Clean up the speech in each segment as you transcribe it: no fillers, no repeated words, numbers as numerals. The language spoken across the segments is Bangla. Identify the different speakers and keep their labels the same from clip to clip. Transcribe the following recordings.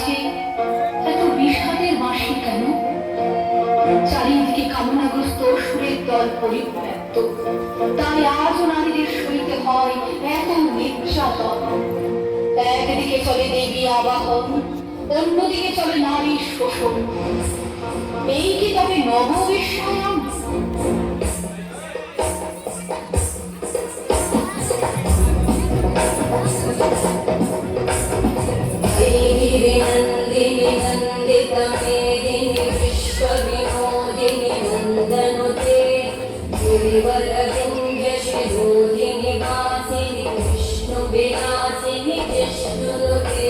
Speaker 1: বাজে এত বিষাদের বাঁশি কেন? চারিদিকে কামনাগ্রস্ত সুরের দল পরিব্যাপ্ত, তাই আজও নারীদের সইতে হয় এত নির্যাতন। একদিকে চলে দেবী আবাহন, অন্যদিকে চলে নারীর শোষণ। এই কি তবে নববিশ্বায়ন?
Speaker 2: नन्दिनि नन्दितमेदिनि विश्वविनोदिनि नन्दनुते गिरिवरविन्ध्यशिरोधिनि वासिनि विष्णुविलासिनि जिष्णुनुते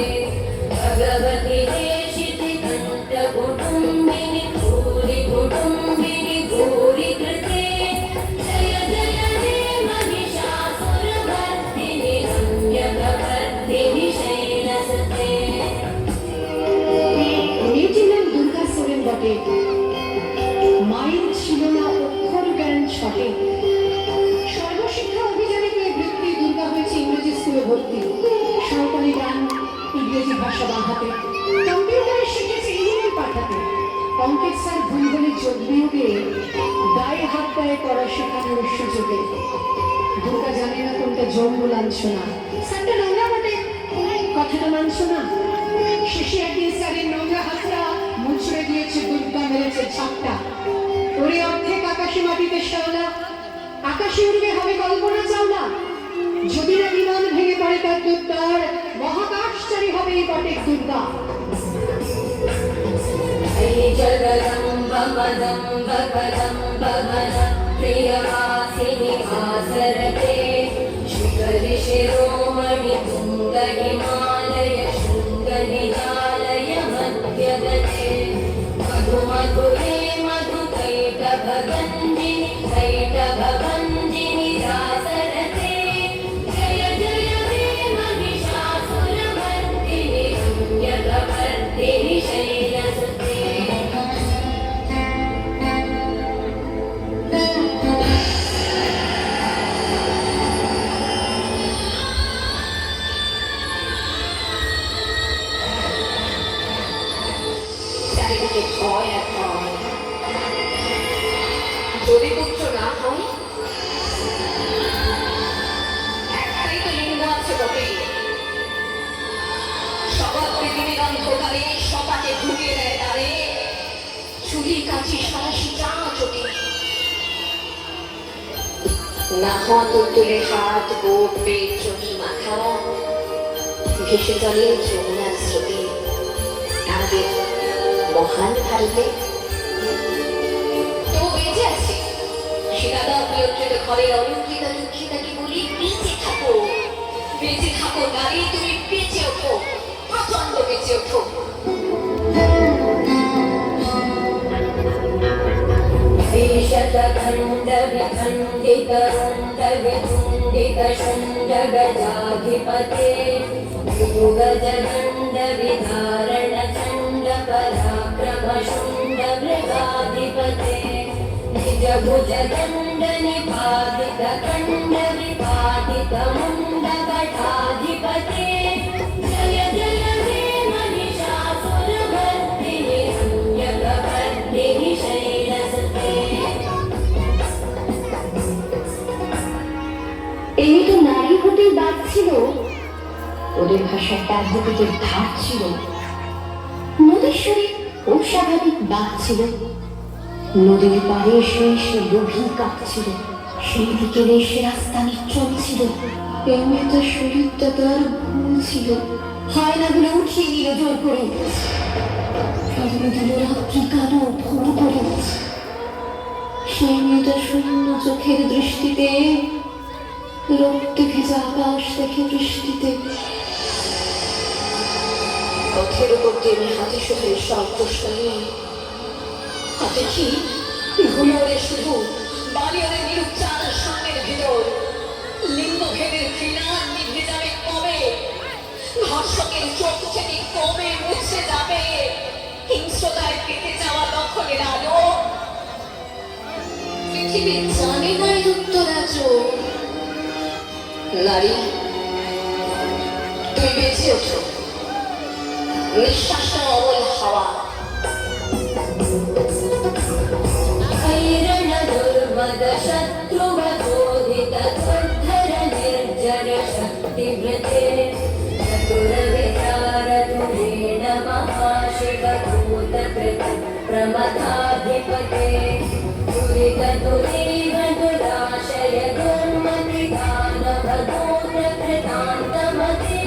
Speaker 2: भगवति देशिति कण्ठकुटुम्बिनि भूरि कुटुम्बिनि भूरि कृते जय जय हे महिषासुरमर्दिनि रम्यकपर्दिनि शैलसुते।
Speaker 1: মাইল ছিল না অক্ষর জ্ঞান ছটে। সর্বশিক্ষা অভিযানে পেয়ে বৃত্তি দুর্গা হয়েছে ইংরেজি স্কুলে ভর্তি। সরকারি গান ইংরেজি ভাষা বাঁধাতে, কম্পিউটারে শিখেছে ইমেল পাঠাতে। অঙ্কের স্যার ভুল বলে যোগ বিয়োগে গায়ে হাত পায়ে করা শেখানোর সুযোগে। দুর্গা জানে না কোনটা জন্ম লাঞ্ছনা, স্যারটা নোংরা বটে কথাটা মানছ না। শেষে একদিন স্যারের নোংরা হাতটা মুচড়ে দিয়েছে দুর্গা, মেরেছে ঝাপটা। ওরে অর্ধেক আকাশে মাটিতে শ্যাওলা, আকাশে উড়বে হবে কল্পনা চাওলা। যদি না বিমান ভেঙে পড়ে তার দুর্দার, মহাকাশচারী হবে এই বটের দুর্গা।
Speaker 2: प्रियवासिनि आसरते शुकरिशिरोमणि तुङ्गहिमालय शृङ्गनिजालय मध्यगते मधुमधुरे मधुकैटभगञ्जिनि कैटभगञ्जिनि रासरते जय जय हे महिषासुरमर्दिनि रम्यकपर्दिनि शैलसुते।
Speaker 1: যদি পুত্র না হয় একটাই তো লিঙ্গ আছে বটে। সবার পৃথিবীর অন্ধকারে সপাকে ঢুকিয়ে দেয় তারে, চুলি কাচি সারাশি চা চোখে। না হওয়া তুলতুলে হাত গোট পেট চটি মাথা ভেসে চলে যমুনার স্রোতে আমাদের মহান ভারতে। তো বেঁচে আছে শিরাদা নিয়ন্ত্রিত ঘরের অলঙ্কৃত দুঃখিতাকে বলি বেঁচে থাকো, বেঁচে থাকো নারী, তুমি বেঁচে ওঠো, প্রচন্ড বেঁচে ওঠো।
Speaker 2: विखण्डितरुण्डविखण्डितशुण्डगजाधिपते विभुगजदण्डविधारणचण्डपराक्रमशुण्डमृगाधिपते निजभुजदण्डनिपातितकण्डविपातितमुण्डकटाधिपते जय जय हे महिषासुरमर्दिनि रम्यकपर्दिनि शैलसुते।
Speaker 1: এই তো নারী হতে বাদ ছিল, ওদের ভাষায় পদ্ধতির ধার ছিল। নদীশ্বরী অস্বাভাবিক বাদ ছিল, নদীর পাড়ে সে লোভী কাঁপছিল। সেই দিকে দেশে রাস্তা নিশ্চল ছিল, এমনি তো শরীরটা তার ভুল ছিল। হায়নাগুলো উঠিয়ে নিল জোর করে, ফিরিয়ে দিল রাত্রি কালো ভোর করে। সেই মেয়েটা শূন্য চোখের দৃষ্টিতে রক্তে ভেজা আকাশ দেখে বৃষ্টিতে। পথের উপর টেনে হাতে শোধে সব প্রশ্নে হাতে কি ঘুমোরে শুধু বাড়িয়ারে নিরুচ্চার সামনের ভিতর। লিঙ্গভেদের ঘৃণা নিভে যাবে কবে, ধর্ষকের চোখ থেকে কবে মুছে যাবে হিংস্রতায় পেতে যাওয়া দখলের আলো। পৃথিবী জানে না এর উত্তর আজও। নারী, তুই বেঁচে ওঠো, নিঃশ্বাসটা অমল হাওয়া।
Speaker 2: ऐरण दुर्मद शत्रुवरोधित दुर्धर निर्जर शक्तिवृते चतुर विचार तुरेण महाशिव भूतकृत प्रमथाधिपते दुरित दुरीव दुराशय दुर्मति दानव गोत्र कृतान्तमते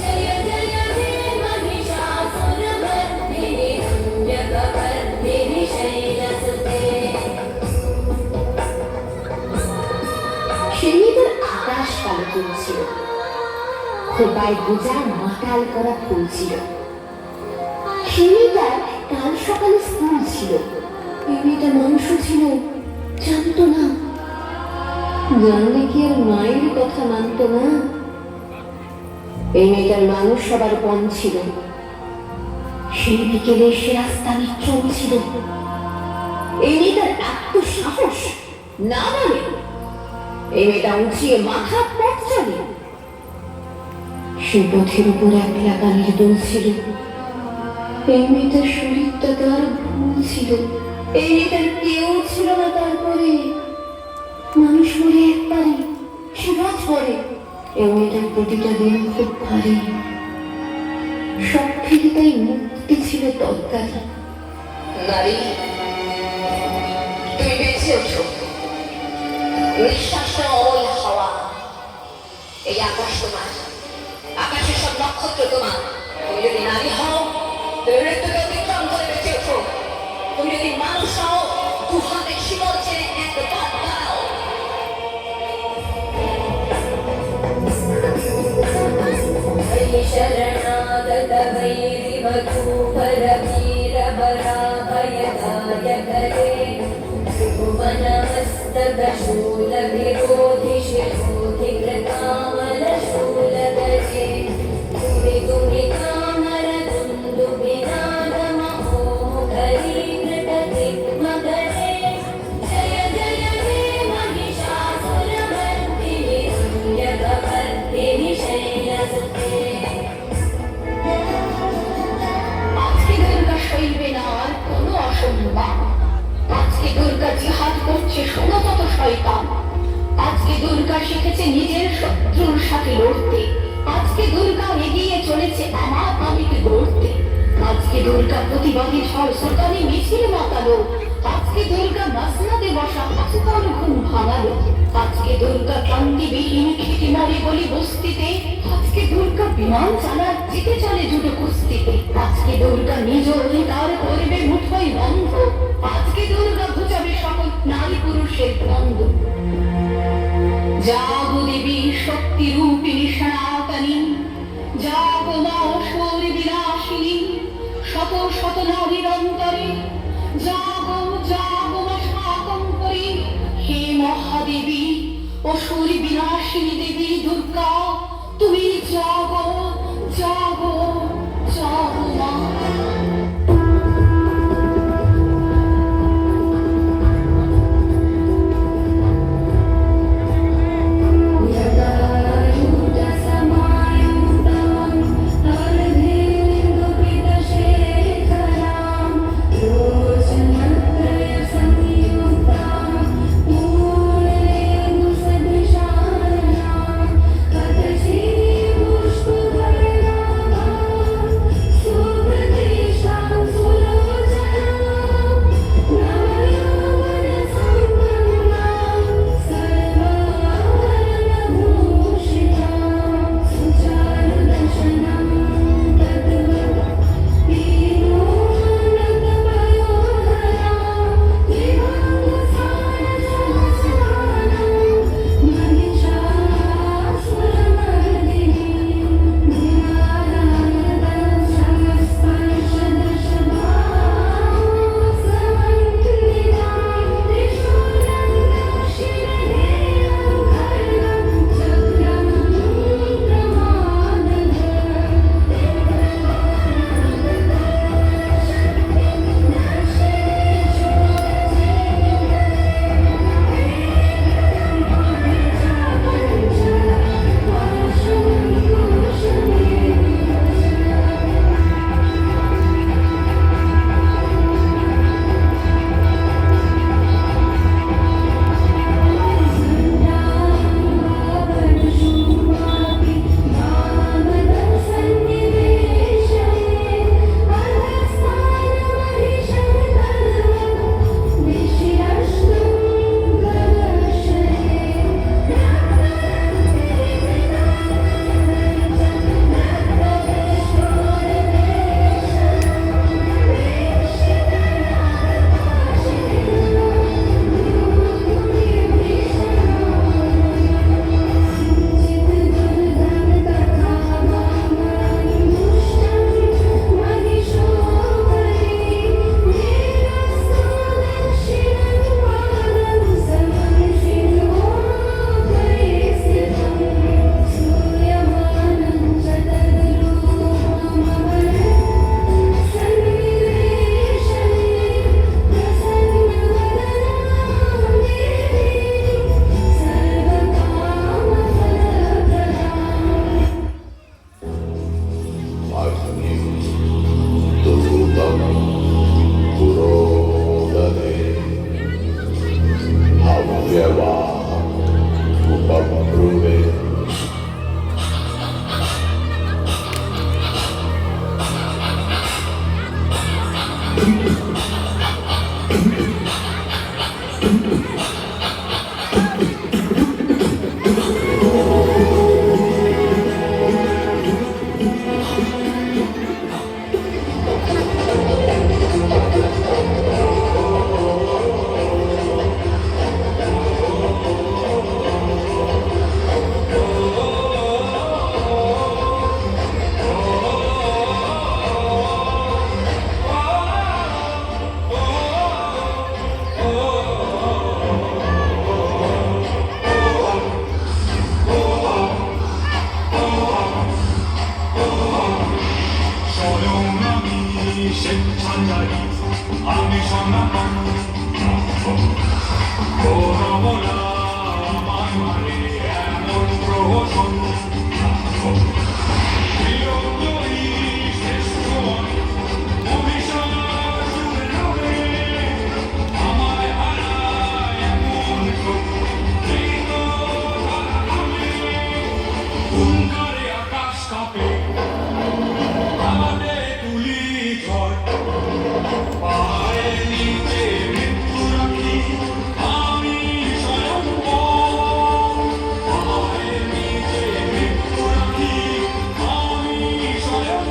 Speaker 2: जय जय हे महिषासुरमर्दिनि रम्यकपर्दिनि शैलसुते
Speaker 1: সেই মেয়েটার আকাশ কালো চলছিল, খোপায় গোজা মাতাল করা ফুল ছিল। সেই মেয়েটার কাল সকালে স্কুল ছিল। এই মেয়েটা মানুষ ছিল, জানতো না। জানলে কি আর মায়ের কথা মানতো না? এই মেয়েটার মানুষ সবার পণ ছিল। সেই বিকেলে সে রাস্তায় চলছিল। এই মেয়েটার এত সাহস না মানে এই মেয়েটা উঁচিয়ে মাথা পথ চলে। সে পথের উপর একলা কানের দোল ছিল। এই মেয়েটার শরীরটা তার ভুল ছিল। এই মেয়েটার কেউ ছিল না। তারপরে মানুষ মরে একবারে, সে রাত পরে। এই মেয়েটার প্রতিটা দিন খুব ভারী। সব থেকে তাই মুক্তি ছিল তৎকালী। নারী, তুমি বেঁচে ওঠো। নিঃশ্বাসটা অমল হাওয়া। এই আকাশ তোমার, আকাশের সব নক্ষত্র তোমার। তুমি যদি নারী হও, তুমি মৃত্যুকে অতিক্রম করে বেঁচে ওঠো। তুমি যদি মানুষ হও, দু হাতে শিকল ছেড়ে এক পথ দাও।
Speaker 2: शरणागत वैरिवधूवर वीरबलाभयदायक रे त्रिभुवनमस्तकशूलविरोधि शिरोधि कृतामलशूलगजे दुरिदुरितामर दुन्दुभिनादमहोमुखरी कृतति मगरे जय जय हे महिषासुरमर्दिनि रम्यकपर्दिनि शैलसुते
Speaker 1: আজকে দুর্গা সইবে না আর কোনো অসম্মান। আজকে দুর্গা জিহাদ করছে ষোলতত শয়তান। আজকে দুর্গা শিখেছে নিজের শত্রুর সাথে লড়তে। আজকে দুর্গা এগিয়ে চলেছে আমার আমিকে গড়তে। আজকে দুর্গা প্রতিবাদী ঝড় সুলতানি মিছিল মাতালো। আজকে দুর্গা মাসনাদে বসা আজকাল ঘুম ভাঙালো। আজকে দুর্গা ক্লান্তিবিহীন খেটে মরে বলি বস্তিতে। আজকে দুর্গা বিমান চালার জিতে চলে জুটো কুস্তিতে। আজকে দুর্গা নিজ অধিকার করবে মুঠোয় বন্ধ। আজকে দুর্গা ঘুচাবে সকল নারী পুরুষের দ্বন্দ্ব। জাগো দেবী শক্তি রূপিণী সনাতনী, জাগো মা অসুর বিনাশিনী, শত শত নারীর অন্তরে জাগো জাগো মা শাকম্ভরী। হে মহাদেবী অসুর বিনাশিনী দেবী দুর্গা, তুমি জাগো জাগো জাগো মা।
Speaker 2: पुष्प
Speaker 3: Bapruve.
Speaker 4: 소용남이 생산자리 아미선나만 보라보라 마이마리 에몬 프로선 비용요이 세수원 우리샤 수레노래 아마에 하나 에몬 리노 하나하메 운가레 아카스카페 আমাদের তুলি ঘর পায়ের নিচে মৃত্যু রাখি আমি স্বয়ং পায়ের নিচে মৃত্যু রাখি আমি স্বয়ং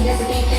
Speaker 2: Yes,